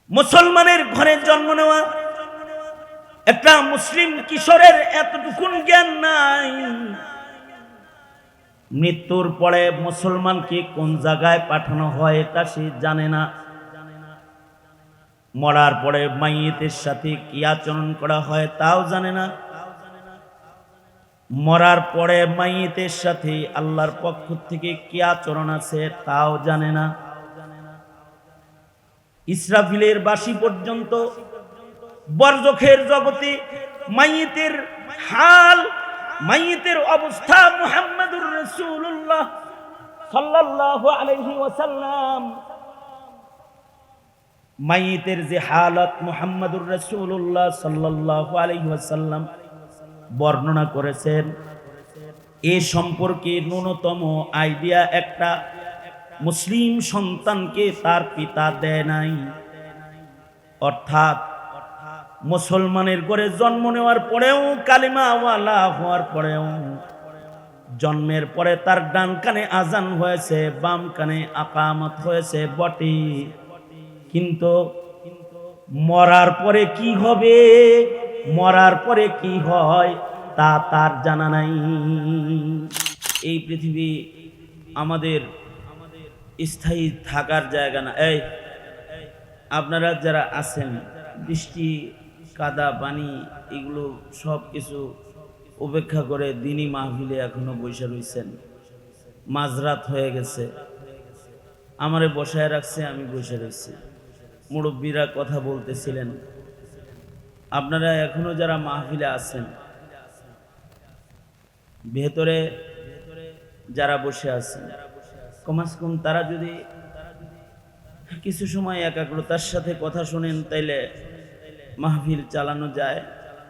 মুসলমানের ঘরে জন্ম নেওয়া একটা মুসলিম কিশোরের এতটুকুন জ্ঞান নাই মৃত্যুর পরে মুসলমানকে কোন জায়গায় পাঠানো হয় এটা সে জানে না। মরার পরে মাইয়িতের সাথে কি আচরণ করা হয় তাও জানে না। মরার পরে মাইয়িতের সাথে আল্লাহর পক্ষ থেকে কি আচরণ আছে তাও জানে না। ইসরাফিলের বাঁশি পর্যন্ত বরজখের জগতে মাইয়িতের হাল, মাইয়িতের অবস্থা মুহাম্মদুর রাসূলুল্লাহ সাল্লাল্লাহু আলাইহি ওয়াসাল্লাম, মাইয়িতের যে হালত মুহাম্মদুর রাসূলুল্লাহ সাল্লাল্লাহু আলাইহি ওয়াসাল্লাম বর্ণনা করেছেন। এ সম্পর্কে ন্যূনতম আইডিয়া একটা মুসলিম সন্তানকে তার পিতা দেয় নাই। অর্থাৎ মুসলমানের ঘরে জন্ম নেওয়ার পরেও, কালিমাওয়ালা হওয়ার পরেও, জন্মের পরে তার ডান কানে আজান হয়েছে, বাম কানে আকামত হয়েছে বটে, কিন্তু মরার পরে কি হবে, মরার পরে কি হয় তা তার জানা নাই। এই পৃথিবী আমাদের স্থায়ী থাকার জায়গা না। এই আপনারা যারা আছেন, বৃষ্টি কাদা পানি এগুলো সব কিছু উপেক্ষা করে দিনই মাহফিলে এখনো বসে রয়েছেন। মাঝরাত হয়ে গেছে, আমারে বসায় রাখছে, আমি বসে রয়েছি। মুরব্বীরা কথা বলতেছিলেন। আপনারা এখনো যারা মাহফিলে আছেন, ভেতরে যারা বসে আছেন, কমাস কম তারা যদি কিছু সময় একাগ্রতার সাথে কথা শুনেন তাইলে মাহফিল চালানো যায়।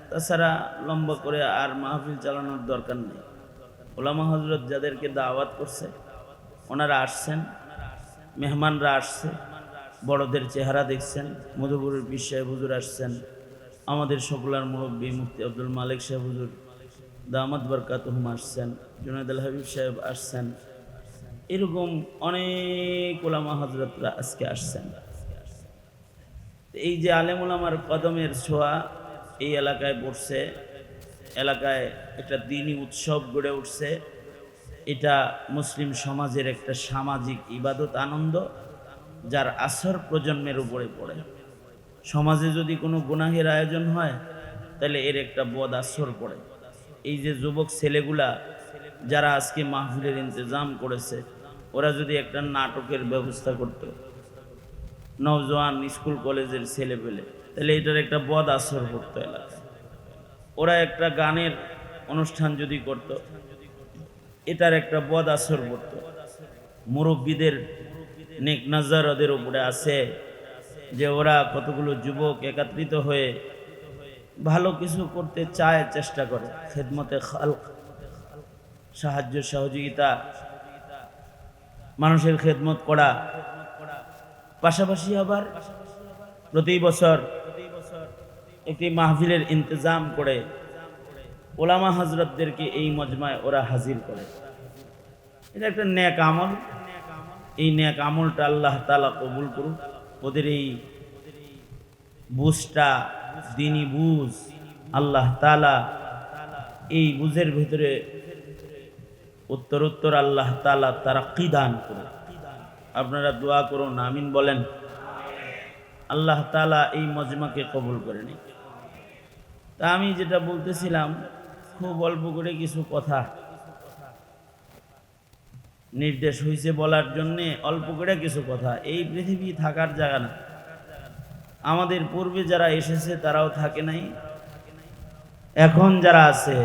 তাছাড়া লম্বা করে আর মাহফিল চালানোর দরকার নেই। ওলামা হযরত যাদেরকে দাওয়াত করছে ওনারা আসছেন, মেহমানরা আসছে, বড়দের চেহারা দেখছেন। মধুপুরের পীর সাহেব হুজুর আসছেন, আমাদের সকলার মুরব্বী মুফতি আব্দুল মালিক সাহেব হুজুর দামাত বরকাতুহুম আসছেন, জুনায়েদ আল হাবিব সাহেব আসছেন, এরকম অনেক ওলামা হযরতরা আজকে আসছেন। এই যে আলেম ওলামার কদমের ছোঁয়া এই এলাকায় পড়ছে, এলাকায় একটা দ্বীনি উৎসব গড়ে উঠছে। এটা মুসলিম সমাজের একটা সামাজিক ইবাদত আনন্দ, যার আসর প্রজন্মের উপরে পড়ে। সমাজে যদি কোনো গুনাহের আয়োজন হয় তাহলে এর একটা বদ আসর পড়ে। এই যে যুবক ছেলেগুলা যারা আজকে মাহফিলের ইন্তজাম করেছে, ওরা যদি একটা নাটকের ব্যবস্থা করত, নওজোয়ান স্কুল কলেজের ছেলে পেলে, তাহলে এটার একটা বদ আসর পড়তো এলাকায়। ওরা একটা গানের অনুষ্ঠান যদি করত, এটার একটা বদ আসর পড়তো। মুরব্বীদের নেক নজর ওদের উপরে আছে যে ওরা কতগুলো যুবক একত্রিত হয়ে ভালো কিছু করতে চায়, চেষ্টা করে, খেদমতে খালক, সাহায্য সহযোগিতা, মানুষের খেদমত করা। পাশাপাশি আবার প্রতি বছর একটি মাহফিলের ইন্তজাম করে ওলামা হযরতদেরকে এই মজমায় ওরা হাজির করে। এটা একটা নেক আমল। এই নেক আমলটা আল্লাহ তাআলা কবুল করুক। ওদের এই বুঝটা দ্বীনি বুঝ, আল্লাহ তাআলা এই বুঝের ভিতরে উত্তরোত্তর আল্লাহ তাআলা তারাক্কি দান করে। আপনারা দোয়া করুন, আমিন বলেন। আল্লাহ তাআলা এই মজমাকে কবুল করে নিন। তা আমি যেটা বলতেছিলাম, খুব অল্প করে কিছু কথা নির্দেশ হয়েছে বলার জন্যে, অল্প করে কিছু কথা। এই পৃথিবী থাকার জায়গা না। আমাদের পূর্বে যারা এসেছে তারাও থাকে নাই, এখন যারা আছে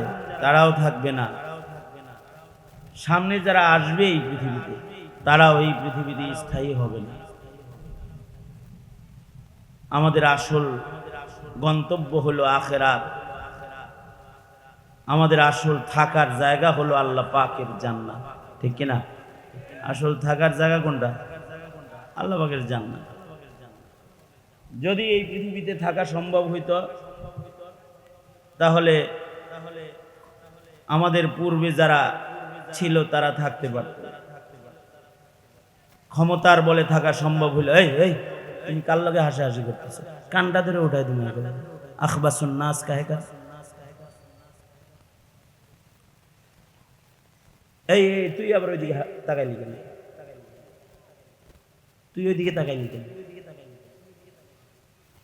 তারাও থাকবে না, সামনে যারা আসবে এই পৃথিবীতে তারাও এই পৃথিবীতে স্থায়ী হবে না। আমাদের আসল গন্তব্য হলো আখিরাত। আমাদের আসল থাকার জায়গা হলো আল্লাহ পাকের জান্নাত, ঠিক কিনা? আসল থাকার জায়গা কোনটা? আল্লাহ পাকের জান্নাত। যদি এই পৃথিবীতে থাকা সম্ভব হইতো তাহলে আমাদের পূর্বে যারা ছিল তারা থাকতে পারত। ক্ষমতার বলে থাকা সম্ভব হইল। এই তুমি কার লগে হাসাহাসি করতেছো? কানটা ধরে উঠাই তুমি আখবাসুন নাস কাহেকা। এই তুই আবার ওইদিকে তাকাইলি কেন? তুই ওইদিকে তাকাইলি কেন?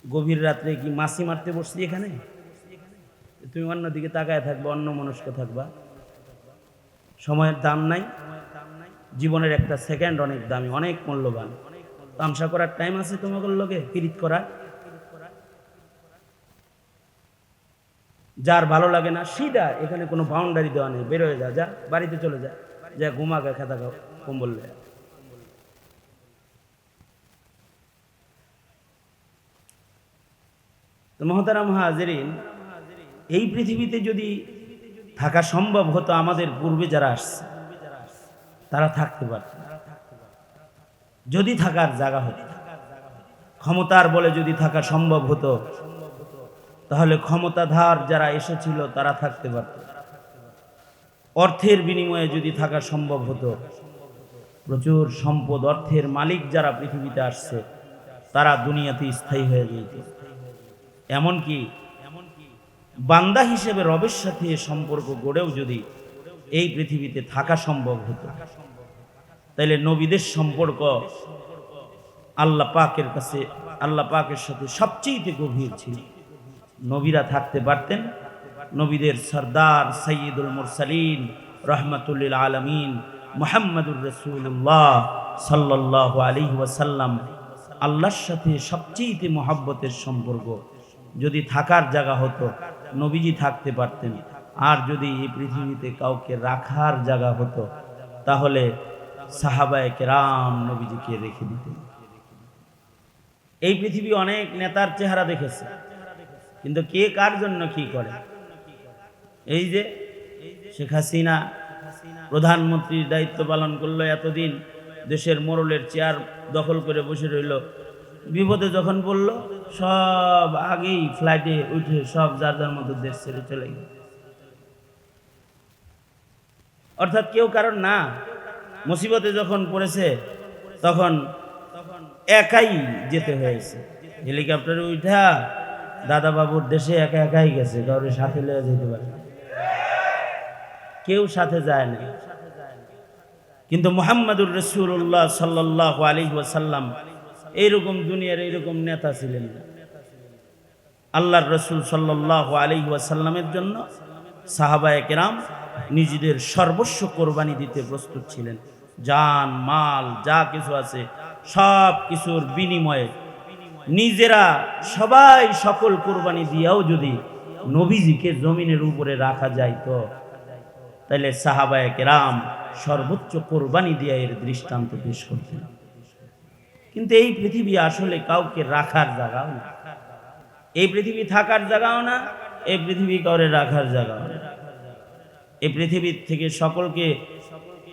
গভীর রাত্রে কি মাছি মারতে বসছি এখানে? তুমি অন্যদিকে তাকায় থাকবা, অন্য মনস্ক থাকবা। সময়ের দাম নাই, জীবনের একটা সেকেন্ড অনেক দামি, অনেক মূল্যবান। তামসা করার টাইম আছে তোমাদের লগে? কিরিত করার? যার ভালো লাগে না সিধা, এখানে কোনো বাউন্ডারি দেওয়া নেই, বের হয়ে যা, যা বাড়িতে চলে যা, যা ঘুমাগা খেতা কম্বল। তো মহতারাম হাজিরিন, এই পৃথিবীতে যদি থাকা সম্ভব হতো, আমাদের পূর্বে যারা আসছে তারা থাকতে পারত। যদি থাকার জায়গা হতো, ক্ষমতার বলে যদি থাকা সম্ভব হতো, তাহলে ক্ষমতাধার যারা এসেছিল তারা থাকতে পারত। অর্থের বিনিময়ে যদি থাকা সম্ভব হতো, প্রচুর সম্পদ, অর্থের মালিক যারা পৃথিবীতে আসছে তারা দুনিয়াতে স্থায়ী হয়ে যেত। এমনকি বান্দা হিসেবে রবের সাথে সম্পর্ক গড়েও যদি এই পৃথিবীতে থাকা সম্ভব হতো, তাইলে নবীদের সম্পর্ক আল্লাহ পাকের কাছে, আল্লাহ পাকের সাথে সবচেয়ে গভীর ছিল। নবীরা থাকতে পারতেন। নবীদের সরদার সৈয়দুল মুরসালিন রহমাতুল্লিল আলামিন মুহাম্মদুর রাসূলুল্লাহ সাল্লাল্লাহু আলাইহি ওয়াসাল্লাম, আল্লাহর সাথে সবচেয়ে মহব্বতের সম্পর্ক যদি থাকার জায়গা হতো, নবীজি থাকতে পারতেন। আর যদি এই পৃথিবীতে কাউকে রাখার জায়গা হতো, তাহলে সাহাবায়ে কেরাম নবীজিকে রেখে দিতেন। এই পৃথিবী অনেক নেতার চেহারা দেখেছে, কিন্তু কে কার জন্য কি করে? এই যে শেখ হাসিনা প্রধানমন্ত্রীর দায়িত্ব পালন করলো, এতদিন দেশের মোড়লের চেয়ার দখল করে বসে রইল। বিপদে যখন পড়ল, সব আগেই ফ্লাইটে উঠে সব যার যার মতো দেশ ছেড়ে চলে গেল। অর্থাৎ কেউ কারণ না, মুসিবতে যখন পড়েছে তখন একাই যেতে হয়েছে। হেলিকপ্টারে উঠা দাদা বাবুর দেশে একা একাই গেছে, কারোর সাথে লেগে যেতে পারে, কেউ সাথে যায় না। কিন্তু মুহাম্মদুর রাসূলুল্লাহ সাল্লাল্লাহু আলাইহি ওয়াসাল্লাম এইরকম দুনিয়ার এইরকম নেতা ছিলেন না। আল্লাহর রাসূল সাল্লাল্লাহু আলাইহি ওয়াসাল্লামের জন্য সাহাবায়ে কেরাম নিজেদের সর্বস্ব কোরবানি দিতে প্রস্তুত ছিলেন। জান মাল যা কিছু আছে সব কিছুর বিনিময়ে নিজেরা সবাই সকল কোরবানি দিয়েও যদি নবীজিকে জমিনের উপরে রাখা যাইতো, তাহলে সাহাবায়ে কেরাম সর্বোচ্চ কোরবানি দিয়ে এর দৃষ্টান্ত পেশ করতেন। কিন্তু এই পৃথিবী আসলে কাউকে রাখার জায়গাও না, এই পৃথিবী থাকার জায়গাও না, এই পৃথিবী কাউরে রাখার জায়গাও না। এই পৃথিবীর থেকে সকলকে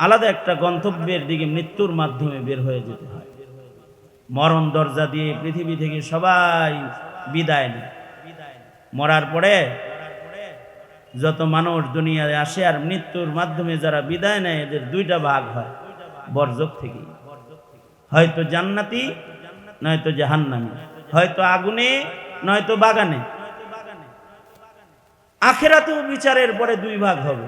আলাদা একটা গন্তব্যের দিকে মৃত্যুর মাধ্যমে বের হয়ে যেতে হয়। মরণ দরজা দিয়ে পৃথিবী থেকে সবাই বিদায় নেয়। মরার পরে যত মানুষ দুনিয়ায় আসে আর মৃত্যুর মাধ্যমে যারা বিদায় নেয়, এদের দুইটা ভাগ হয় বরজখ থেকে, হয়তো জান্নাতি নয়তো জাহান্নামী, হয়তো আগুনে নয়তো বাগানে। আখিরাতেও বিচারের পরে দুই ভাগ হবে,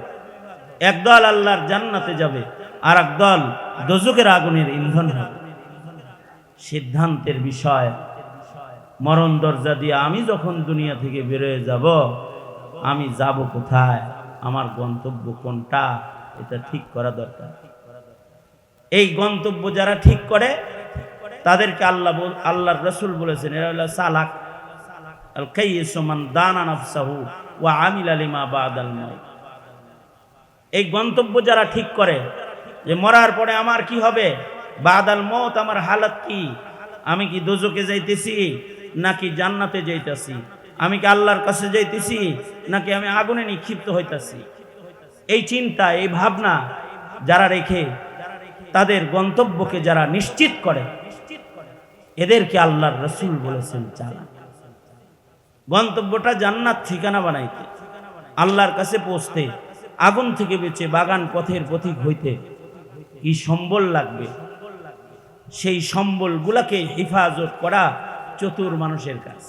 একদল আল্লাহর জান্নাতে যাবে আর একদল দোজখের আগুনের ইন্ধন হবে। সিদ্ধান্তের বিষয়, মরণ দরজা দিয়ে আমি যখন দুনিয়া থেকে বেরোয় যাব, আমি যাব কোথায়, আমার গন্তব্য কোনটা, এটা ঠিক করা দরকার। এই গন্তব্য যারা ঠিক করে তাদেরকে আল্লাহর রাসূল বলেছেন, এরা হলো সালাক আল কাইয়িসু মান দানা নাফসাহু ওয়া আমিলা লিমা বাদাল মাউত। এই গন্তব্য যারা ঠিক করে যে মরার পরে আমার কি হবে, বাদাল মউত আমার হালত কি, আমি কি দোজখে যাইতেছি নাকি জান্নাতে যাইতেছি, আমি কি আল্লাহর কাছে যাইতেছি নাকি আমি আগুনে নিক্ষিপ্ত হইতাছি, এই চিন্তা এই ভাবনা যারা রেখে তাদের গন্তব্যকে যারা নিশ্চিত করে, এদেরকে আল্লাহর রাসূল বলেছেন চালা। গন্তব্যটা জান্নাত ঠিকানা বানাইতে, আল্লাহর কাছে পৌঁছতে, আগুন থেকে বেঁচে বাগান পথের পথিক হইতে কি সম্বল লাগবে, সেই সম্বলগুলাকে হেফাজত করা চতুর মানুষের কাজ।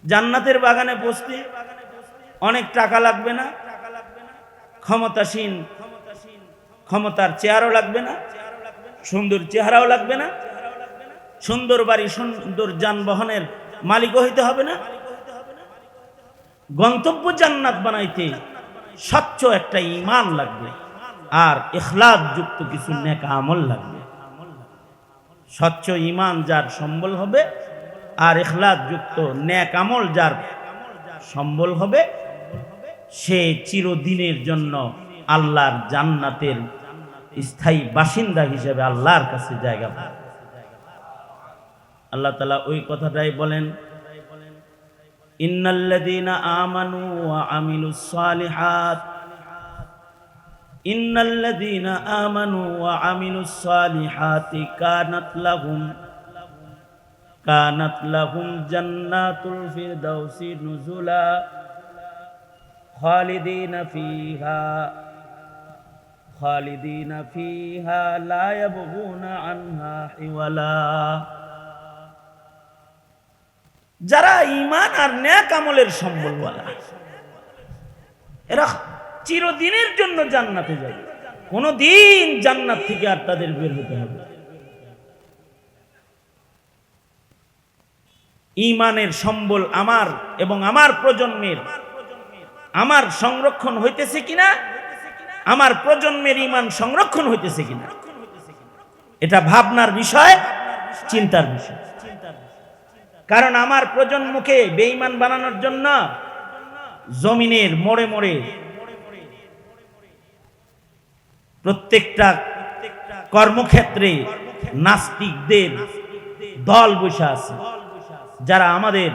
জান্নাতের বাগানে বসতে অনেক টাকা লাগবে না, ক্ষমতাসীন ক্ষমতার চেয়ারও লাগবে না, সুন্দর চেহারাও লাগবে না, সুন্দর বাড়ি সুন্দর যানবাহনের মালিকও হইতে হবে না। গন্তব্য জান্নাত বানাইতে স্বচ্ছ একটা ঈমান লাগবে আর ইখলাস যুক্ত কিছু নেক আমল লাগবে। স্বচ্ছ ঈমান যার সম্বল হবে আর ইখলাস যুক্ত নেক আমল যার সম্বল হবে, সে চিরদিনের জন্য আল্লাহর জান্নাতের স্থায়ী বাসিন্দা হিসেবে আল্লাহর কাছে জায়গা পাবে। আল্লাহ তাআলা ওই কথাটাই বলেন, ইন্নাল্লাযীনা আমানু ওয়া আমিলুস সালিহাত, ইন্নাল্লাযীনা আমানু ওয়া আমিলুস সালিহাতি কানাত লাহুম জান্নাতুল ফিরদাউসি নুজুলা খালিদিনা ফিহা লা ইয়াবগুনা আনহা হিওয়ালা। যারা ঈমান আর নেক আমলের সম্বলওয়ালা, এরা চিরদিনের জন্য জান্নাতে যাবে, কোনদিন জান্নাত থেকে আর তাদের বের হতে হবে। ঈমানের সম্বল আমার এবং আমার প্রজন্মের, আমার সংরক্ষণ হইতেছে কিনা, আমার প্রজন্মের ঈমান সংরক্ষণ হইতেছে কিনা, এটা ভাবনার বিষয়, চিন্তার বিষয়। কারণ আমার প্রজন্মকে বেঈমান বানানোর জন্য জমিনের মোড়ে মোড়ে প্রত্যেকটা কর্মক্ষেত্রে নাস্তিকদের দল বসে আছে, যারা আমাদের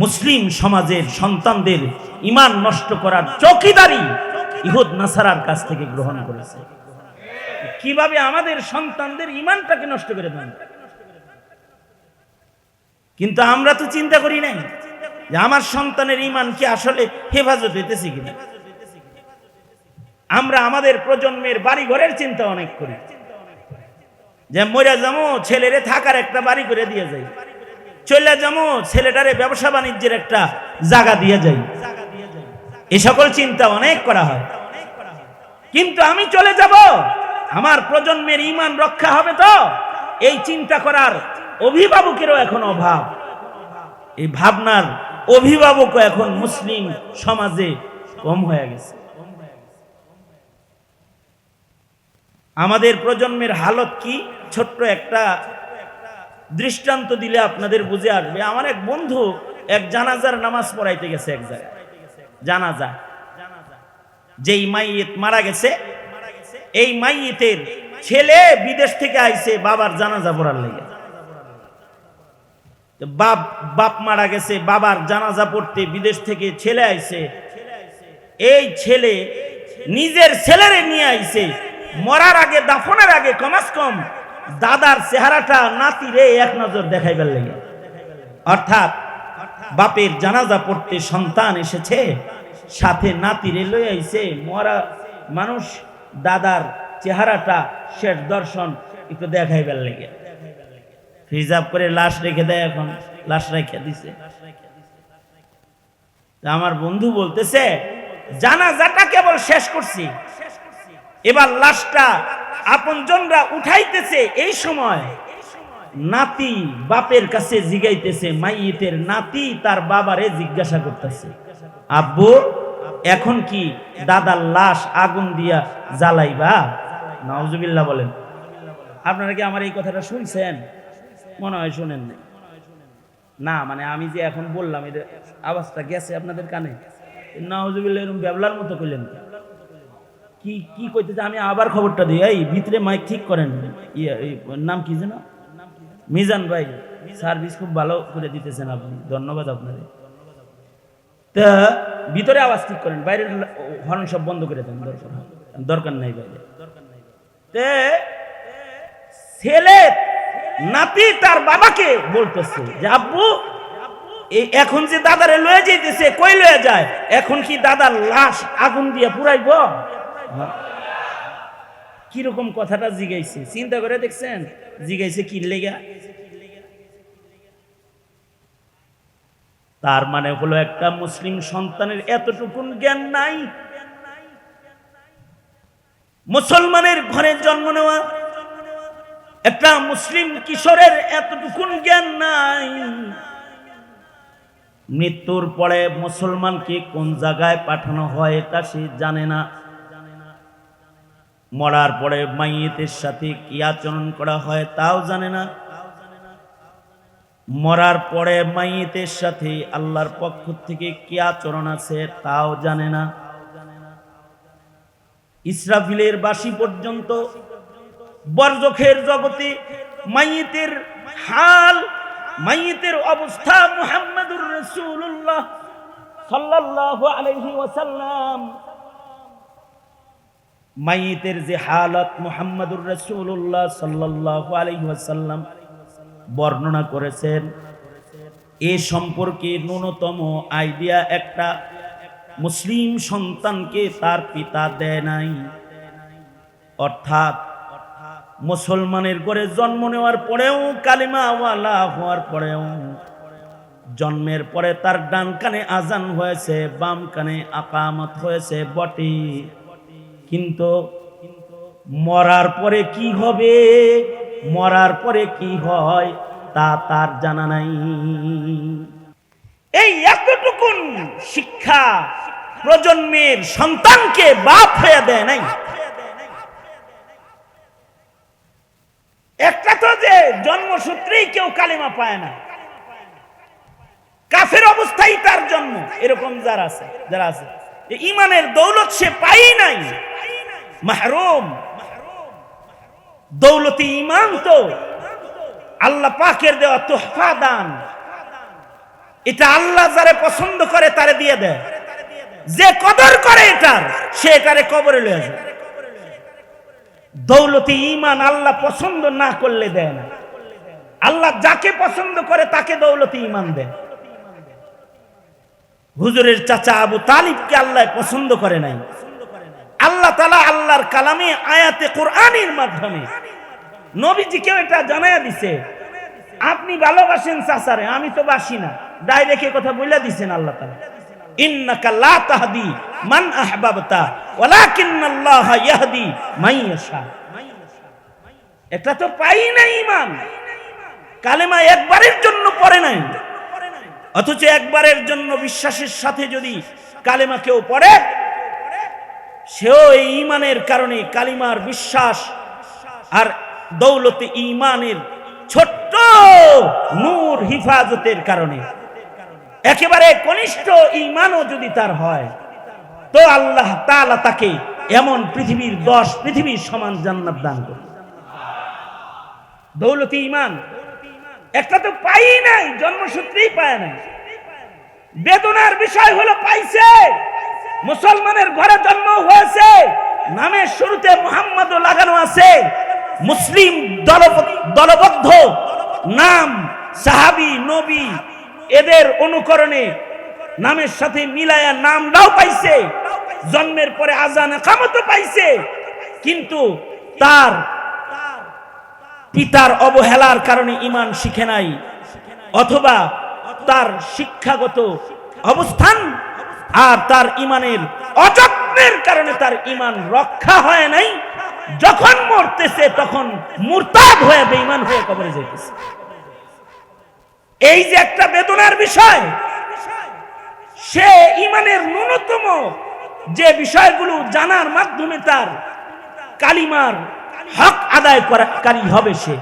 মুসলিম সমাজের সন্তানদের ঈমান নষ্ট করার চৌকিদারি ইহুদ নাসারার কাছ থেকে গ্রহণ করেছে। কিভাবে আমাদের সন্তানদের ঈমানটাকে নষ্ট করে দেন। কিন্তু আমরা তো চিন্তা করি নাই যে আমার সন্তানের ঈমান কি আসলে হেফাজত হইতেছে কিনা। আমরা আমাদের প্রজন্মের বাড়ি ঘরের চিন্তা অনেক করি, যে মইরা যাবো ছেলেরে থাকার একটা বাড়ি করে দিয়ে যাই, চলে যাবো ছেলেটারে ব্যবসা বাণিজ্যের একটা জায়গা দিয়ে যাই, এই সকল চিন্তা অনেক করা হয়। কিন্তু আমি চলে যাব, আমার প্রজন্মের ঈমান রক্ষা হবে তো, এই চিন্তা করার অভিভাবকেরও এখন অভাব। এই ভাবনার অভিভাবকও এখন মুসলিম সমাজে কম হয়ে গেছে। আমাদের প্রজন্মের হালত কি, ছোট্ট একটা দৃষ্টান্ত দিলে আপনাদের বুঝে আসবে। আমার এক বন্ধু এক জানাজার নামাজ পড়াইতে গেছে এক জায়গায়, জানাজা, যেই মাইয়িত মারা গেছে, এই মাইয়িতের ছেলে বিদেশ থেকে আইছে বাবার জানাজা পড়ার লেগে। বাপ মারা গেছে, বাবার জানাজা পড়তে বিদেশ থেকে ছেলে আইছে। এই ছেলে নিজের ছেলেরে নিয়ে আইছে, মরার আগে দাফনের আগে কমাস কম দাদার চেহারাটা নাতিরে এক নজর দেখাইবার লেগে। অর্থাৎ বাপের জানাজা পড়তে সন্তান এসেছে, সাথে নাতিরে লই আইছে, মরা মানুষ দাদার চেহারাটা শেষ দর্শন একটু দেখাইবার লেগে। হিজাব করে লাশ রেখে দেয়, এখন লাশ রেখে দিছে। আমার বন্ধু বলতেছে জানাজাটা কেবল শেষ করছি, এবার লাশটা আপনজনরা উঠাইতেছে। এই সময় নাতি বাপের কাছে জিগাইতেছে, মাইয়িতের নাতি তার বাবারে জিজ্ঞাসা করতেছে, আব্বু এখন কি দাদার লাশ আগুন দিয়া জ্বালাইবা? নাউজুবিল্লাহ বলেন। আপনারা কি আমার এই কথাটা শুনছেন? মনে হয় শুনেন না। মানে আমি যে এখন বললাম, এটা আওয়াজটা গেছে আপনাদের কানে? নাউজুবিল্লাহ এরকম ব্যাবলার মতো কইলেন কি? কি কইতেছে আমি আবার খবরটা দিই। এই ভিতরে মাইক ঠিক করেন। নাম কি যেন? মিজান ভাই, সার্ভিস খুব ভালো করে দিতেছেন আপনি, ধন্যবাদ আপনাদের। তা ভিতরে আওয়াজ ঠিক করেন, বাইরের হর্ন সব বন্ধ করে দেন, দরকার নাই বাইরে। ছেলে নাতি তার বাবাকে বলতেছে যে আব্বু এখন যে দাদারে লয়ে যাইতেছে, কই লয়ে যায়? এখন কি দাদার লাশ আগুন দিয়ে পুরাইব? কিরকম কথাটা জিগাইছে চিন্তা করে দেখছেন? জিগাইছে কি লেগা? তার মানে হলো একটা মুসলিম সন্তানের এতটুকুন জ্ঞান নাই। মুসলমানের ঘরে জন্ম নেওয়া একটা মুসলিম কিশোরের এতটুকুন জ্ঞান নাই। মৃত্যুর পরে মুসলমানকে কোন জায়গায় পাঠানো হয় এটা সে জানে না। মরার পরে মাইয়েতের সাথে কি আচরণ করা হয় তাও জানে না। মরার পরে মাইয়েতের সাথে আল্লাহর পক্ষ থেকে কি আচরণ আছে তাও জানে না। ইসরাফিলের বাঁশি পর্যন্ত বরজখের জগতে মাইয়েতের হাল, মাইয়েতের অবস্থা মুহাম্মদুর রাসূলুল্লাহ সাল্লাল্লাহু আলাইহি ওয়াসাল্লাম, মাইয়েতের যে হালত মুহাম্মদুর রাসূলুল্লাহ সাল্লাল্লাহু আলাইহি ওয়াসাল্লাম বর্ণনা করেছেন। এ সম্পর্কে ন্যূনতম আইডিয়া একটা মুসলিম সন্তানকে তার পিতা দেয় নাই। অর্থাৎ মুসলমানের ঘরে জন্ম নেওয়ার পরেও, কালিমাওয়ালা হওয়ার পরেও, জন্মের পরে তার ডান কানে আজান হয়েছে, বাম কানে আকামত হয়েছে বটে, কিন্তু মরার পরে কি হবে, মরার পরে কি হয় তা তার জানা নাই। এই এতটুকুন শিক্ষা প্রজন্মের সন্তানকে বাপ হয়ে দেয় নাই। একটা তো যে জন্মসূত্রেই কেউ কালিমা পায় না, কাফের অবস্থায় তার জন্ম, এরকম যারা আছে ইমানের দৌলত সে পাই নাই, মাহরুম। দৌলতি ইমান তো আল্লাহ পাকের দেওয়া তোহফা দান, এটা আল্লাহ যারে পছন্দ করে তারে দিয়ে দেয়। যে কদর করে এটার, সে এটারে কবরে লয়ে যায়। দৌলতি ইমান আল্লাহ পছন্দ না করলে দেয় না। আল্লাহ যাকে পছন্দ করে তাকে দৌলতি ইমান দেয়। হুজুরের চাচা আবু তালিবকে আল্লাহ পছন্দ করে নাই। আল্লাহ তাআলা আল্লাহর কালামে আয়াতে কোরআনের মাধ্যমে নবীজিকেও এটা জানায়া দিছে, আপনি ভালোবাসেন চাচারে, আমি তো বাসি না, ডাইরেক্ট এই কথা বলে দিছেন আল্লাহ তাআলা, ইন্নাকা লা তাহদি মান আহবাবতা ওয়ালাকিন্নাল্লাহা ইয়াহদি মান ইয়াশা। এটা তো পাই না ইমান, কালেমা একবারের জন্য পড়ে নাই, অথচ একবারের জন্য বিশ্বাসের সাথে যদি কালেমা কেউ পড়ে, সেও এই ইমানের কারণে, কালিমার বিশ্বাস আর দৌলতে ইমানের ছোট্ট নূর হিফাজতের কারণে, একেবারে কনিষ্ঠ ইমানও যদি তার হয়, তো আল্লাহ তাআলা তাকে এমন পৃথিবীর 10 পৃথিবীর সমান জান্নাত দান করে। দৌলতি ইমান একটা তো পাই নাই, জন্মসূত্রেই পায় নাই। বেদনার বিষয় হলো পাইছে, মুসলমানের ঘরে জন্ম হয়েছে, নামের শুরুতে মুহাম্মদ লাগানো আছে, মুসলিম দলবদ্ধ নাম, সাহাবী নবী এদের অনুকরণে নামের সাথে মিলায়া নামটাও পাইছে, জন্মের পরে আযান ইকামতও পাইছে, কিন্তু তার পিতার অবহেলার কারণে ঈমান শিখে নাই, অথবা তার শিক্ষাগত অবস্থান আর তার ঈমানের অযত্নের কারণে তার ঈমান রক্ষা হয় নাই। যখন মরতেছে তখন মুরতাদ হয়ে বেঈমান হয়ে কবরে যাইতেছে। এই যে একটা বেদনার বিষয়, সে ঈমানের ন্যূনতম যে বিষয়গুলো জানার মাধ্যমে তার কালিমার হক আদায় করাকারী হবে, সে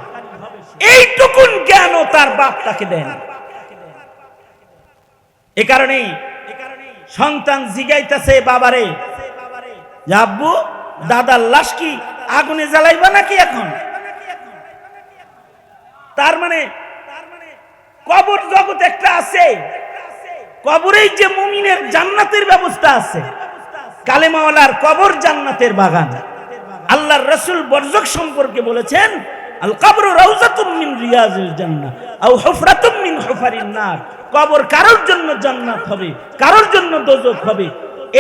এইটুকুন জ্ঞানও তার বাপ তাকে দেন। এ কারণে সন্তান জিগাইতেছে বাবারে, আব্বু দাদার লাশ কি আগুনে জ্বালাইবা নাকি এখন? তার মানে কবর জগৎ একটা আছে, কবরেই যে মুমিনের জান্নাতের ব্যবস্থা আছে, কালেমাওয়ালার কবর জান্নাতের বাগান। আল্লাহর রাসূল বরজখ সম্পর্কে বলেছেন, আল কবরু রাউযাতুম মিন রিয়াজিল জান্নাহ আও হুফরাতুম মিন হুফারিন নার। কবর কারোর জন্য জান্নাত হবে, কারোর জন্য দোজখ হবে।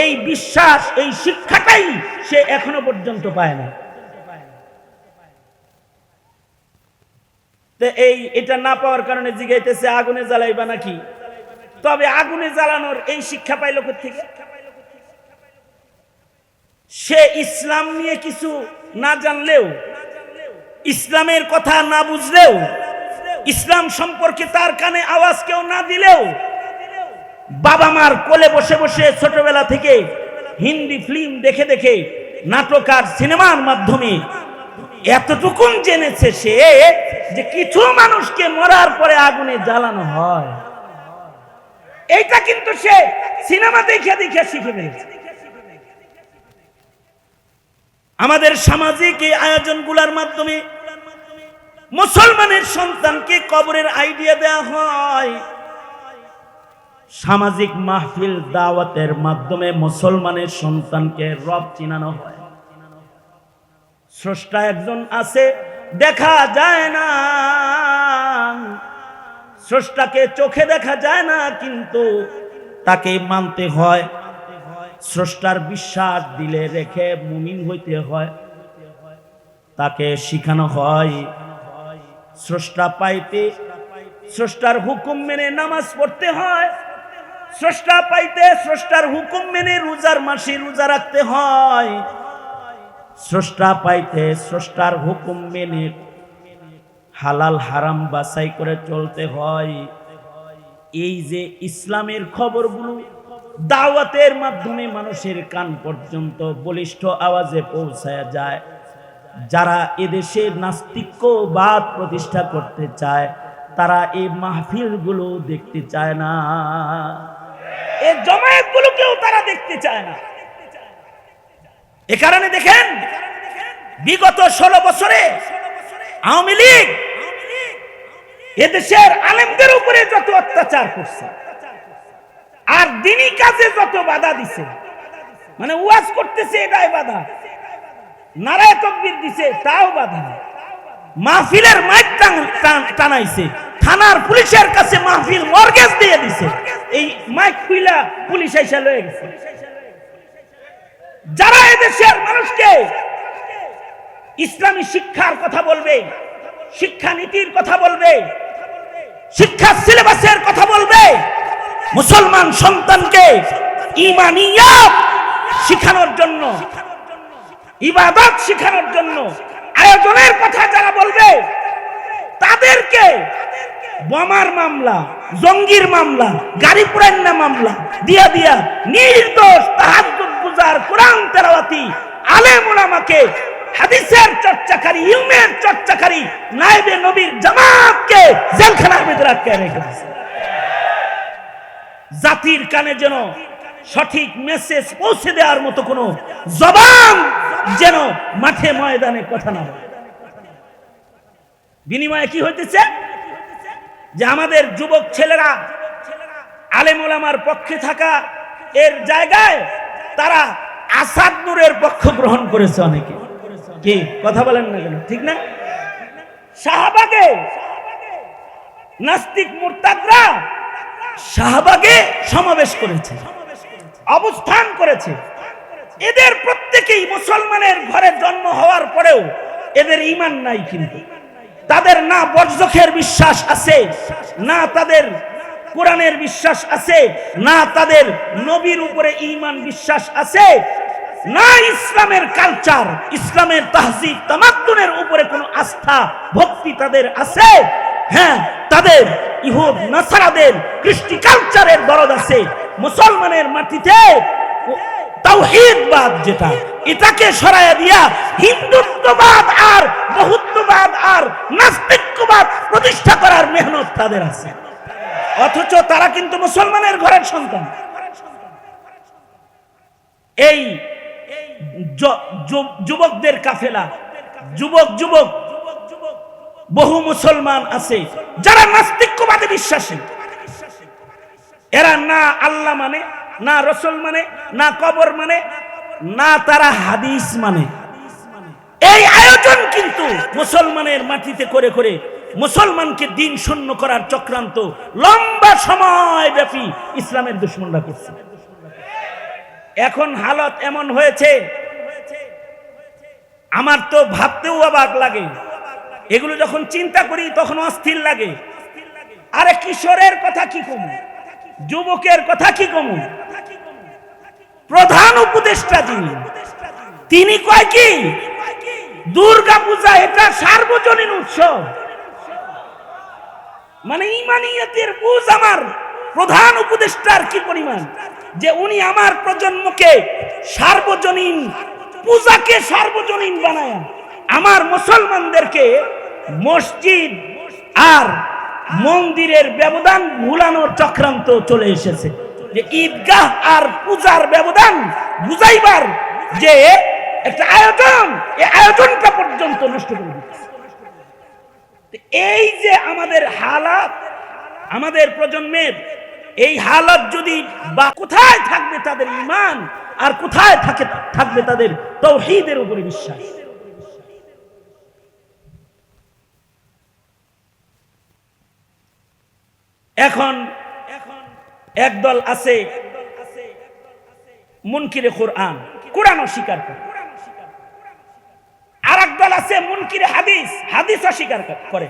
এই বিশ্বাস, এই শিক্ষাটাই সে এখনো পর্যন্ত পায় না। তো এটা না পাওয়ার কারণে জিগাইতেছে আগুনে জ্বালাইবা নাকি। তবে আগুনে জ্বালানোর এই শিক্ষা পাইল কোত্থেকে? সে ইসলাম নিয়ে কিছু না জানলেও, ইসলামের কথা না বুঝলেও, ইসলাম সম্পর্কে তার কানে আওয়াজ কেউ না দিলেও, বাবা মার কোলে বসে বসে ছোটবেলা থেকে হিন্দি ফিল্ম দেখে দেখে, নাটক আর সিনেমার মাধ্যমে এতটুকুন জেনেছে সে যে কিছু মানুষকে মরার পরে আগুনে জ্বালানো হয়। এইটা কিন্তু সে সিনেমা দেখে দেখে শিখে ফেলেছে। আমাদের সামাজিক এই আয়োজনগুলোর মাধ্যমে মুসলমানের সন্তানকে কবরের আইডিয়া দেওয়া হয়। সামাজিক মাহফিল দাওয়াতের মাধ্যমে মুসলমানের সন্তানকে রব চিনানো হয়। স্রষ্টা একজন আছে, দেখা যায় না, স্রষ্টাকে চোখে দেখা যায় না, কিন্তু তাকে মানতে হয়। স্রষ্টার বিশ্বাস দিলে রেখে মুমিন হইতে হয়। তাকে শিখানো হয় স্রষ্টা পাইতে স্রষ্টার হুকুম মেনে নামাজ পড়তে হয়। স্রষ্টা পাইতে স্রষ্টার হুকুম মেনে রোজার মাসে রোজা রাখতে হয়। স্রষ্টা পাইতে স্রষ্টার হুকুম মেনে হালাল হারাম বাছাই করে চলতে হয়। এই যে ইসলামের খবরগুলো দাওয়াতের মাধ্যমে মানুষের কান পর্যন্ত বলিষ্ঠ আওয়াজে পৌঁছায় যায়, যারা এদেশে নাস্তিক্যবাদ প্রতিষ্ঠা করতে চায় তারা এই মাহফিলগুলো দেখতে চায় না, এই জমায়েতগুলোকেও তারা দেখতে চায় না। এ কারণে দেখেন বিগত 16 বছরে আওয়ামী লীগ এদেশের আলেমদের উপরে যত অত্যাচার করছে আর দ্বীনি কাজে যত বাধা দিছে, মানে ওয়াজ করতেছে এটাই বাধা, নারায়ে তাকবীর দিছে তাও বাধা, মাহফিলের মাইক টানাইছে, থানার পুলিশের কাছে মাহফিল মর্গেজ দিয়ে দিছে, এই মাইক খুইলা পুলিশ এসে লয়ে গেছে। যারা এদেশের মানুষকে ইসলামী শিক্ষার কথা বলবে, শিক্ষানীতির কথা বলবে, শিক্ষা সিলেবাসের কথা বলবে, মুসলমান সন্তানকে ঈমানিয়াত শিখানোর জন্য, ইবাদত শিখানোর জন্য আয়োজনের কথা যারা বলবে, তাদেরকে বোমার মামলা, জঙ্গির মামলা, গাড়ি পুরান্না মামলা দিয়া দিয়া নির্দোষ তাহাজ্জুদ গুজার, কোরআন তেলাওয়াতি আলেম উলামাকে, হাদিসের চর্চাকারী, ইলমের চর্চাকারী নায়েবে নবীর জামাতকে জেলখানার ভিতরে আটকে রেখে দিয়েছে। জাতির কানে যেন সঠিক মেসেজ পৌঁছে দেওয়ার মতো কোনো জবান যেন মাঠে ময়দানে কথা না বলে। বিনিময়ে কি হইতেছে যে আমাদের যুবক ছেলেরা আলেম ওলামার পক্ষে থাকা এর জায়গায় তারা আসাদ নূরের পক্ষ গ্রহণ করেছে। অনেকে কি কথা বলেন না কেন, ঠিক না? শাহবাগে নাস্তিক মুরতাদরা শাহবাগে সমাবেশ করেছে, অবস্থান করেছে। এদের প্রত্যেকেই মুসলমানের ঘরে জন্ম হওয়ার পরেও এদের ঈমান নাই, কিন্তু তাদের না বরজখের বিশ্বাস আছে, না তাদের কোরআনের বিশ্বাস আছে, না তাদের নবীর উপরে ঈমান বিশ্বাস আছে, না ইসলামের কালচার, ইসলামের তাহজিব তামাদ্দুনের উপরে কোনো আস্থা ভক্তি তাদের আছে। হ্যাঁ, তাদের ইহুদ নাসারাদের কৃষ্টি কালচারের দরদ আছে। মুসলমানের মাটিতে তাওহীদবাদ যেটা, এটাকে সরাইয়া দিয়া হিন্দুত্ববাদ আর বহুত্ববাদ আর নাস্তিক্যবাদ প্রতিষ্ঠা করার মেহনত তাদের আছে। অথচ তারা কিন্তু মুসলমানের ঘরের সন্তান। এই যুবকদের কাফেলা, যুবক বহু মুসলমান আছে যারা নাস্তিক্যবাদে বিশ্বাসী। এরা না আল্লাহ মানে, না রসুল মানে, না কবর মানে, না তারা হাদিস মানে। এই আয়োজন কিন্তু মুসলমানের মাটিতে করে করে মুসলমানকে দিন শূন্য করার চক্রান্ত লম্বা সময় ব্যাপী ইসলামের দুশমনরা করছে। এখন হালত এমন হয়েছে, আমার তো ভাবতেও অবাক লাগে এগুলো যখন চিন্তা করি তখন অস্থির লাগে। আরে কিশোরের কথা কি কমু, যুবকের কথা কি কমু, প্রধান উপদেষ্টা তিনি কয় কি দুর্গা পূজা এটা সার্বজনীন উৎসব। মানে ইমানিয়াতের বুঝ আমার প্রধান উপদেষ্টার কি পরিমাণ, যে উনি আমার প্রজন্মকে সার্বজনীন পূজাকে সার্বজনীন বানায় আমার মুসলমানদেরকে মসজিদ আর মন্দিরের ব্যবধান ভুলানোর চক্রান্ত চলে এসেছে। যে ঈদগাহ আর পূজার ব্যবধান বুঝাইবার যে একটা আয়োজন, এই আয়োজনটা পর্যন্ত নষ্ট করে দিচ্ছে। এই যে আমাদের হালাত, আমাদের প্রজন্মের এই হালাত যদি বা কোথায় থাকবে তাদের ঈমান, আর কোথায় থাকবে তাদের তাওহীদের উপরে বিশ্বাস। এখন একদল আছে মুনকিরে কোরআন, কোরআন অস্বীকার করে, আর একদল আছে মুনকিরে হাদিস, হাদিস অস্বীকার করে।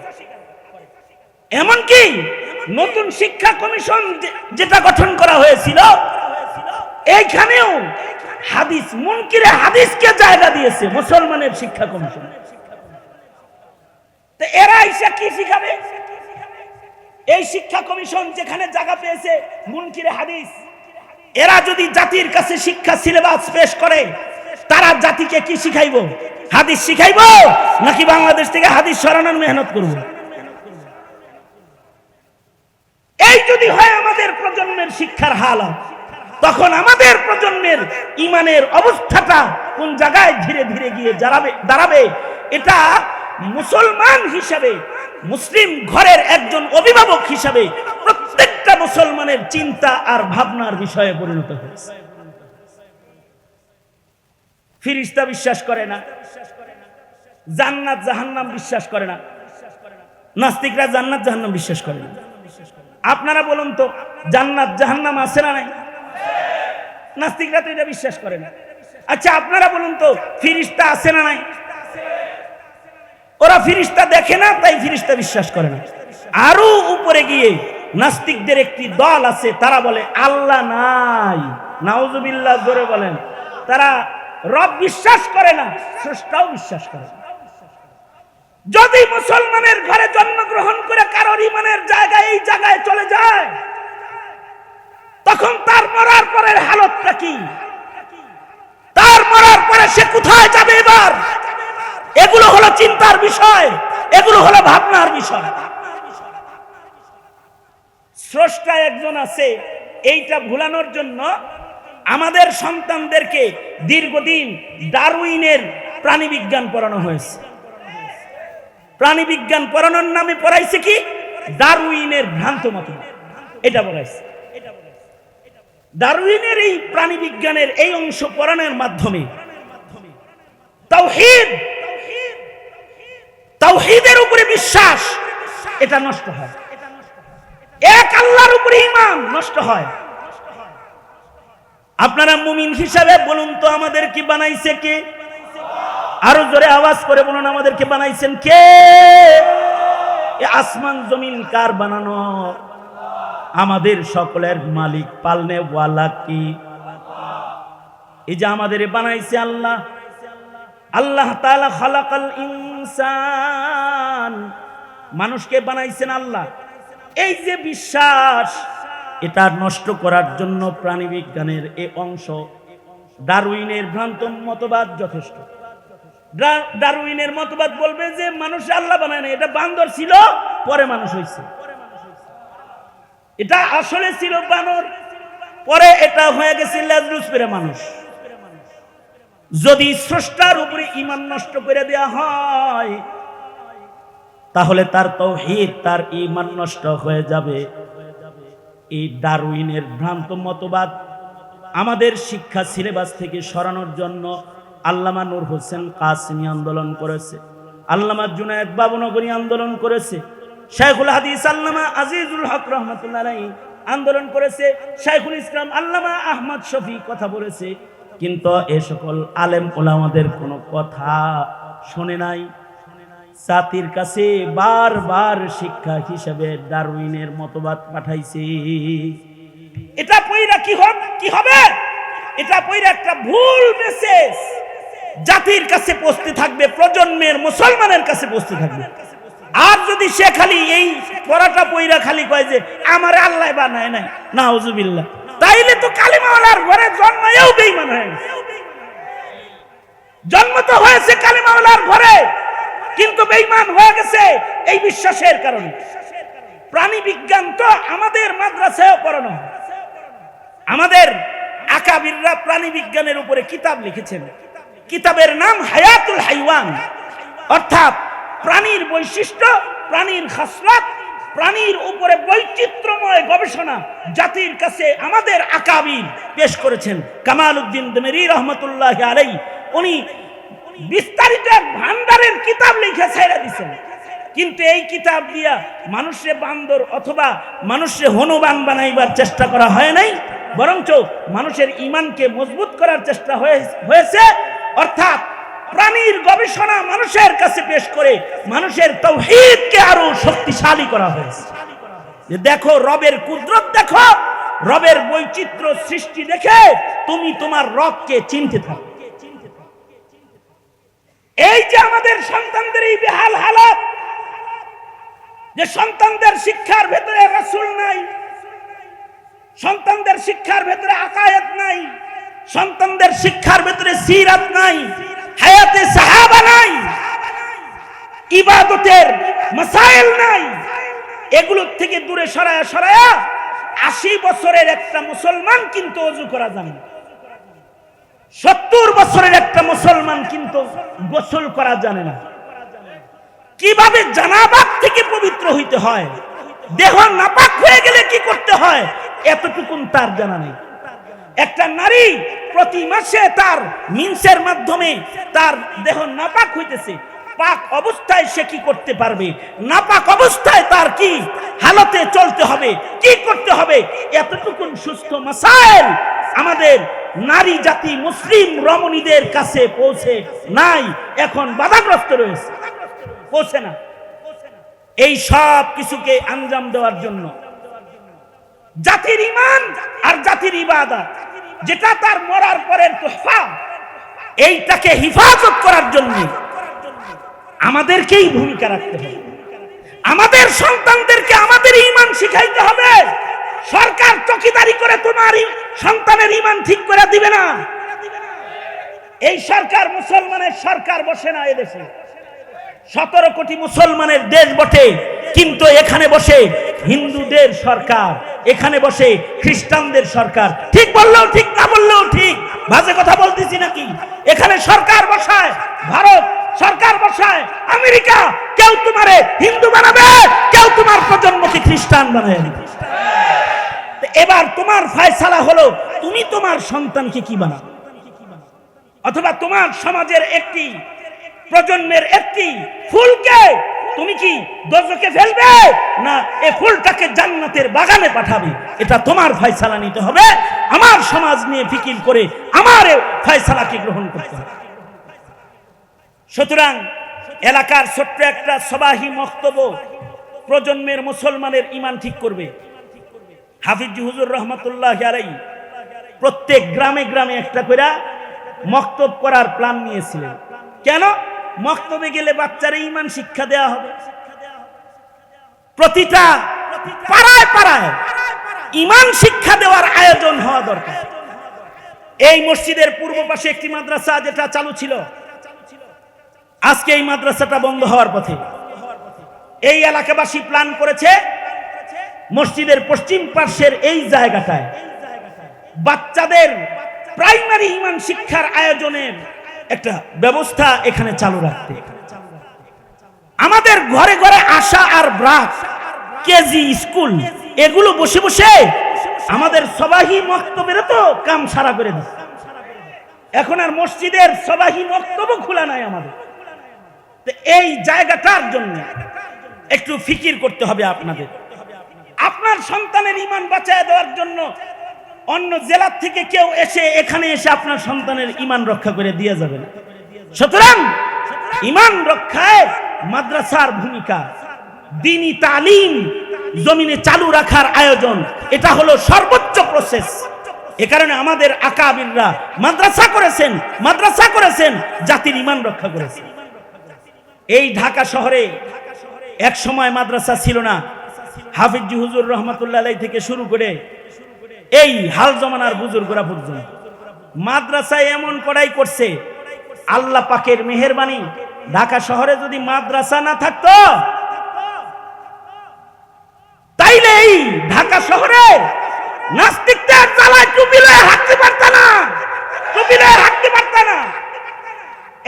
এমনকি নতুন শিক্ষা কমিশন যেটা গঠন করা হয়েছিল এইখানেও হাদিস, মুনকিরে হাদিসকে জায়গা দিয়েছে মুসলমানের শিক্ষা কমিশন। তো এরা এসে কি শিখাবে? এই শিক্ষা কমিশন যেখানে জায়গা পেয়েছে মুনকিরে হাদিস, এরা যদি জাতির কাছে শিক্ষা সিলেবাস পেশ করে, তারা জাতিকে কি শিখাইব? হাদিস শিখাইব নাকি বাংলাদেশ থেকে হাদিস সরানোর মেহনত করব? এই যদি হয় আমাদের প্রজন্মের শিক্ষার হালত, তখন আমাদের প্রজন্মের ইমানের অবস্থাটা কোন জায়গায় ধীরে ধীরে গিয়ে দাঁড়াবে, এটা মুসলমান হিসাবে, মুসলিম ঘরের একজন অভিভাবক হিসাবে প্রত্যেকটা মুসলমানের চিন্তা আর ভাবনার বিষয়ে পরিণত হয়েছে। ফেরেশতা বিশ্বাস করে না, জান্নাত জাহান্নাম বিশ্বাস করে না, নাস্তিকরা জান্নাত জাহান্নাম বিশ্বাস করে না। আপনারা বলুন তো জান্নাত জাহান্নাম আছে না নাই? নাস্তিকরা তো এটা বিশ্বাস করে না। আচ্ছা আপনারা বলুন তো ফেরেশতা আছে না নাই? ওরা ফেরেশতা দেখে না, তাই ফেরেশতা বিশ্বাস করে না। আরো উপরে গিয়ে নাস্তিকদের একটি দল আছে, তারা বলে আল্লাহ নাই, নাউজুবিল্লাহ জোরে বলেন। তারা রব বিশ্বাস করে না, স্রষ্টাও বিশ্বাস করে না। যদি মুসলমানের ঘরে জন্মগ্রহণ করে কারোর ইমানের জায়গায় এই জায়গায় চলে যায়, তখন তার মরার পরের হালতটা কি? তার মরার পরে সে কোথায় যাবে এবার? এগুলো হলো চিন্তার বিষয়, এগুলো হলো ভাবনার বিষয়। স্রষ্টা একজন আছে, এইটা ভুলানোর জন্য আমাদের সন্তানদেরকে দীর্ঘদিন ডারউইনের প্রাণীবিজ্ঞান পড়ানো হয়েছে। প্রাণীবিজ্ঞান পড়ানোর নামে পড়াইছে কি? ডারউইনের ভ্রান্ত মতবাদ, এটা পড়াইছে। ডারউইনের এই প্রাণীবিজ্ঞানের এই অংশ পড়ানোর মাধ্যমে তাওহীদ, তাওহীদের উপরে বিশ্বাস এটা নষ্ট হয়, এক আল্লাহর উপরে ঈমান নষ্ট হয়। আপনারা মুমিন হিসাবে বলুন তো আমাদের কি বানাইছে কে? আরো জোরে আওয়াজ করে বলুন আমাদেরকে বানাইছেন কে? আসমান জমিন কার বানানো? আমাদের সকলের মালিক পালনে ওয়ালা কি? এই যে আমাদের বানাইছে আল্লাহ। আল্লাহ তাআলা খালাকাল ইনসান, মানুষকে বানাইছেন আল্লাহ। এই যে বিশ্বাস, এটা নষ্ট করার জন্য প্রাণীবিজ্ঞানের এই অংশ, ডারউইনের ভ্রান্ত মতবাদ যথেষ্ট। ডারউইনের মতবাদ বলবে যে মানুষ আল্লাহ বানায় না, এটা বান্দর ছিল পরে মানুষ হয়েছে। এটা আসলে ছিল বানর, পরে এটা হয়ে গেছে লেজলুস পেরে মানুষ। যদি স্রষ্টার উপরে ঈমান নষ্ট করে দেয়া হয়, তাহলে তার তাওহীদ, তার ঈমান নষ্ট হয়ে যাবে। এই ডারউইনের ভ্রান্ত মতবাদ আমাদের শিক্ষা সিলেবাস থেকে সরানোর জন্য আল্লামা নূর হোসেন কাসেমী আন্দোলন করেছে, আল্লামা জুনায়েদ বাবুনগরী আন্দোলন করেছে, শাইখুল হাদিস আল্লামা আজিজুল হক রহমাতুল্লাহ আলাইহি আন্দোলন করেছে, শাইখুল ইসলাম আল্লামা আহমদ শফি কথা বলেছে। কিন্তু এ সকল আলেম ওলামাদের কোনো কথা শোনে নাই। জাতির কাছে বারবার শিক্ষা হিসেবে ডারউইনের মতবাদ পাঠাইছে। এটা পয়রা কি হবে? এটা পয়রা একটা ভুল মেসেজ জাতির কাছে পৌঁছতে থাকবে, প্রজন্মের মুসলমানের কাছে পৌঁছতে থাকবে। আর যদি সে খালি এই পড়াটা পয়রা খালি কয় যে আমার আল্লাহ বানায় নাই, নাউজুবিল্লাহ, তাইলে তো কালিমাওয়ালার ঘরে জন্মায়ও বেঈমান হয়ে গেছে। জন্ম তো হয়েছে কালিমাওয়ালার ঘরে, কিন্তু বেঈমান হয়ে গেছে এই বিশ্বাসের কারণে। প্রাণী বিজ্ঞান তো আমাদের মাদ্রাসায় পড়ানো হয়। আমাদের আকাবিররা প্রাণী বিজ্ঞানের উপরে কিতাব লিখেছেন। কিতাবের নাম হায়াতুল হাইওয়ান, অর্থাৎ প্রাণীর বৈশিষ্ট্য, প্রাণীর খাসলাত, প্রাণীর উপরে বৈচিত্র্যময় গবেষণা জাতির কাছে আমাদের আকাবির পেশ করেছেন। কামাল উদ্দিন দেমেরি রহমতুল্লাহ আলাইহি উনি বিস্তারিত ভান্ডারের কিতাব লিখে ছেড়ে দিয়েছেন। কিন্তু এই কিতাব দিয়া মানুষে বান্দর অথবা মানুষে হনুমান বানাইবার চেষ্টা করা হয় নাই, বরঞ্চ মানুষের ঈমানকে মজবুত করার চেষ্টা হয়েছে। অর্থাৎ প্রাণীর গবেষণা মানুষের কাছে পেশ করে মানুষের তাওহীদকে আরো শক্তিশালী করা হয়েছে। যে দেখো রবের কুদরত, দেখো রবের বৈচিত্র্য সৃষ্টি দেখে তুমি তোমার রবকে চিনতে থাকো। এই যে আমাদের সন্তানদের এই বেহাল হালাত, যে সন্তানদের শিক্ষার ভেতরে রাসূল নাই, সন্তানদের শিক্ষার ভেতরে আকায়েদ নাই, সন্তানদের শিক্ষার ভেতরে সিরাত নাই, হায়াতে সাহাবা নাই, ইবাদতের মাসাইল নাই, এগুলো থেকে দূরে সরায়া 80 বছরের একটা মুসলমান কিন্তু ওযু করা জানে না। 70 বছরের একটা মুসলমান কিন্তু গোসল করা জানে না। কিভাবে জানাবাত থেকে পবিত্র হইতে হয়, দেহ নাপাক হয়ে গেলে কি করতে হয়, এতটুকুন তার জানা নেই। একটা নারী প্রতি মাসে তার মিন্সের মাধ্যমে তার দেহ নাপাক হইতেছে, পাক অবস্থায় সে কি করতে পারবে, নাপাক অবস্থায় তার কি হালতে চলতে হবে, কি করতে হবে, এতটুকুন সুস্থ মাসাইল আমাদের নারী জাতি মুসলিম রমণীদের কাছে পৌঁছে নাই, এখন বাধাগ্রস্ত রয়েছে, পৌঁছে না। এই সব কিছুকে আঞ্জাম দেওয়ার জন্য জাতির ঈমান আর জাতির ইবাদত, যেটা তার মরার পরের তোহফা, এইটাকে হিফাজত করার জন্য আমাদেরকেই ভূমিকা রাখতে হবে। আমাদের সন্তানদেরকে আমাদের ঈমান শিখাইতে হবে। সরকার চকিদারি করে তোমার সন্তানের ঈমান ঠিক করে দিবে না। এই সরকার মুসলমানের সরকার বসে না এদেশে। 17 কোটি মুসলমানের দেশ বটে, কিন্তু এখানে বসে হিন্দুদের সরকার, এখানে বসে খ্রিস্টানদের সরকার। ঠিক বললেও ঠিক, না বললেও ঠিক, বাজে কথা বলতেছি নাকি? এখানে সরকার বসায় ভারত, সরকার বসায় আমেরিকা। কেউ তোমারে হিন্দু বানাবে, কেউ তোমার প্রজন্মকে খ্রিস্টান বানাবে। এবার তোমার ফয়সালা হলো তুমি তোমার সন্তানকে কি বানাবে, অথবা তোমার সমাজের একটি প্রজন্মের একটি ফুলকে তুমি কি দোজখে ফেলবে, না এই ফুলটাকে জান্নাতের বাগানে পাঠাবে। এটা তোমার ফয়সালা নিতে হবে। আমার সমাজ নিয়ে ফিকির করে আমার ফয়সালাকে গ্রহণ করতে হবে। সুতরাং এলাকার ছোট্ট একটা সবাহি মক্তব্য প্রজন্মের মুসলমানের ঈমান ঠিক করবে। হাফিজ হুজুর রহমতুল্লাহ আলাইহি প্রত্যেক গ্রামে গ্রামে একটা করে মক্তব করার প্ল্যান নিয়েছিলেন। কেন? মক্তবে গেলে বাচ্চারা ঈমান শিক্ষা দেওয়া হবে। প্রতিটা পাড়ায় পাড়ায় ঈমান শিক্ষা দেওয়ার আয়োজন হওয়া দরকার। এই মসজিদের পূর্ব পাশে একটি মাদ্রাসা যেটা চালু ছিল, আজকে এই মাদ্রাসাটা বন্ধ হওয়ার পথে। এই এলাকাবাসী প্ল্যান করেছে মসজিদের পশ্চিম পার্শ্বের এই জায়গাটায় বাচ্চাদের প্রাইমারি ঈমান শিক্ষার আয়োজনের একটা ব্যবস্থা এখানে চালু রাখতে। আমাদের ঘরে ঘরে আশা আর ব্রাক, কেজি স্কুল, এগুলো বসে বসে আমাদের সবাহি মক্তবের তো কাম সারা করে দিচ্ছে। এখন আর মসজিদের সবাহি মক্তব খোলা নাই আমাদের। এই জায়গাটার জন্য একটু ফিকির করতে হবে আপনাদের। আপনার সন্তানের ঈমান বাঁচায় দেওয়ার জন্য অন্য জেলা থেকে কেউ এখানে এসে আপনার সন্তানের ঈমান রক্ষা করে দিয়ে যাবে না। সুতরাং ঈমান রক্ষায় মাদ্রাসার ভূমিকা, দ্বীনি তালিম জমিনে চালু রাখার আয়োজন, এটা হলো সর্বোচ্চ প্রসেস। এ কারণে আমাদের আকাবিররা মাদ্রাসা করেছেন, জাতির ঈমান রক্ষা করেছেন। এই ঢাকা শহরে এক সময় মাদ্রাসা ছিল না। হাফিজ হুজুর রহমাতুল্লাহ আলাইহি থেকে শুরু করে এই হাল জমানার বুজুর্গরা পর্যন্ত মাদ্রাসায় এমন পড়াই করছে, আল্লাহ পাকের মেহেরবানি। ঢাকা শহরে যদি মাদ্রাসা না থাকতো, তাইলে এই ঢাকা শহরে নাস্তিকদের জ্বালায় টুপি লয়ে হাঁটতে পারত না।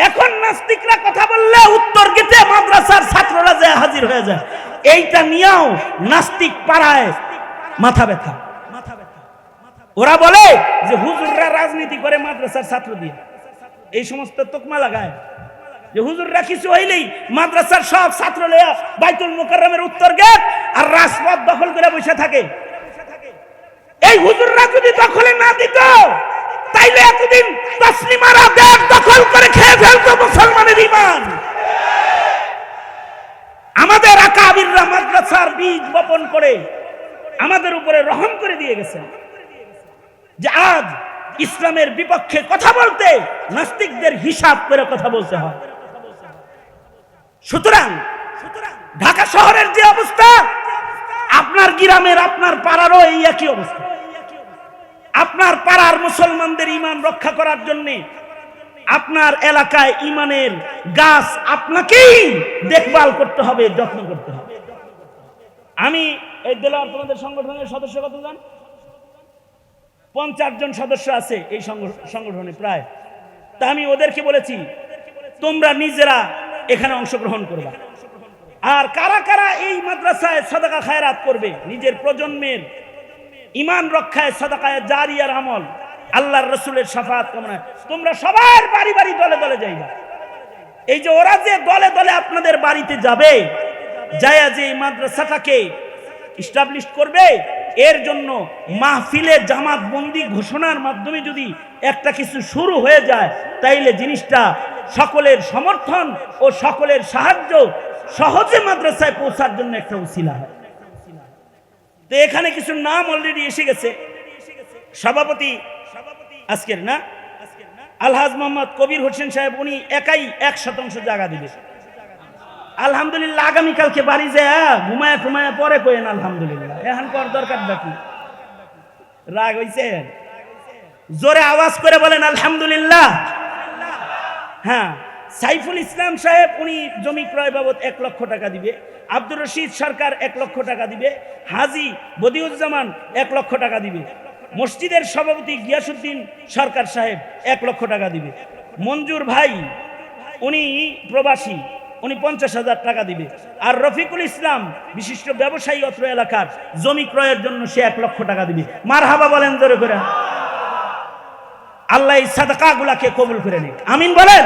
এখন নাস্তিকরা কথা বললে উত্তর গেটে মাদ্রাসার ছাত্ররা যে হাজির হয়ে যায়। এইটা নিয়েও নাস্তিক পাড়ায় মাথা ব্যথা। ওরা বলে যে হুজুররা রাজনীতি করে মাদ্রাসার ছাত্র দিয়ে, এই সমস্ত তোকমা লাগায় যে হুজুররা কিছু হইলেই মাদ্রাসার সব ছাত্র লইয়া বাইতুল মুকাররমের উত্তর গেট আর রাজপথ দখল করে বসে থাকে। এই হুজুররা যদি দখলে না দিত, তাইলে এতদিন তাসলিমারা দেশ দখল করে খেয়ে ফেলতো মুসলমানের ঈমান। আমাদের আকাবিররা মাদ্রাসার বীজ বপন করে আমাদের উপরে রহম করে দিয়ে গেছেন, যে আজ ইসলামের বিপক্ষে কথা বলতে নাস্তিকদের হিসাব করে কথা বলতে হয়। সুতরাং ঢাকা শহরের যে অবস্থা, আপনার গ্রামের, আপনার পাড়ারও এই একই অবস্থা। আপনার পাড়ার মুসলমানদের ঈমান রক্ষা করার জন্য আপনার এলাকায় ঈমানের গাছ আপনাকেই দেখভাল করতে হবে, যত্ন করতে হবে। আমি এই দেলোয়ার তোমাদের সংগঠনের সদস্য কতজন? 50 জন সদস্য আছে এই সংগঠনে প্রায়। তা আমি ওদেরকে বলেছি, তোমরা নিজেরা এখানে অংশগ্রহণ করবা। আর কারা কারা এই মাদ্রাসায় সাদাকা খায়রাত করবে, নিজের প্রজন্মের ঈমান রক্ষায় সাদাকায়ে জারিয়ার আমল, আল্লাহর রাসূলের শাফাআত কামনায় তোমরা সবার বাড়ি বাড়ি দলে দলে যাইবা। এই যে ওরা যে দলে দলে আপনাদের বাড়িতে যাবে, যায়া যে মাদ্রাসাটাকে এস্টাবলিশ করবে, এর জন্য মাহফিলে জামাত বন্দি ঘোষণার মাধ্যমে যদি একটা কিছু শুরু হয়ে যায়, তাইলে জিনিসটা সকলের সমর্থন ও সকলের সাহায্য সহজে মাদ্রাসায় পৌঁছার জন্য একটা উসিলা হয়। তো এখানে কিছু নাম অলরেডি এসে গেছে। সভাপতি আজকের না আলহাজ মোহাম্মদ কবির হোসেন সাহেব, উনি একাই 1% জায়গা দিবে। আলহামদুলিল্লাহ, আগামীকালকে বাড়ি যায় ঘুমায় ঘুমায় পরে কইেন আলহামদুলিল্লাহ। এখন পর দরকার বাকি রাগ হইছে, জোরে আওয়াজ করে বলেন আলহামদুলিল্লাহ। হ্যাঁ, সাইফুল ইসলাম সাহেব উনি জমি ক্রয় বাবদ 1 লক্ষ টাকা দিবে। আব্দুর রশিদ সরকার 1 লক্ষ টাকা দিবে। হাজী বদিউজ্জামান 1 লক্ষ টাকা দিবে। মসজিদের সভাপতি গিয়াসউদ্দিন সরকার সাহেব 1 লক্ষ টাকা দিবে। মঞ্জুর ভাই উনি প্রবাসী, উনি 50,000 টাকা দিবে। আর রফিকুল ইসলাম বিশিষ্ট ব্যবসায়ী, অত্র এলাকার, জমি ক্রয়ের জন্য সে 1 লক্ষ টাকা দিবে। মারহাবা বলেন জোরে করে। আল্লাহ এই সাদাকাগুলাকে কবুল করে নিক, আমিন বলেন।